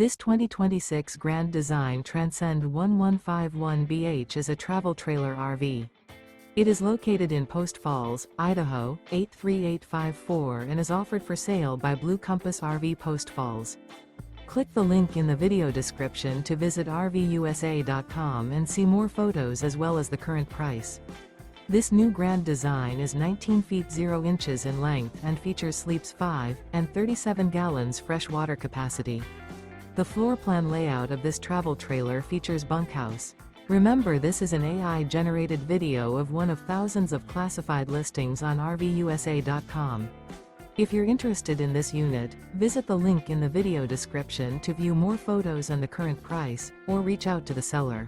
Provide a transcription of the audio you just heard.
This 2026 Grand Design Transcend 1151BH is a travel trailer RV. It is located in Post Falls, Idaho, 83854 and is offered for sale by Blue Compass RV Post Falls. Click the link in the video description to visit RVUSA.com and see more photos as well as the current price. This new Grand Design is 19 feet 0 inches in length and features sleeps 5 and 37 gallons fresh water capacity. The floor plan layout of this travel trailer features bunkhouse. Remember, this is an AI-generated video of one of thousands of classified listings on RVUSA.com. If you're interested in this unit, visit the link in the video description to view more photos and the current price, or reach out to the seller.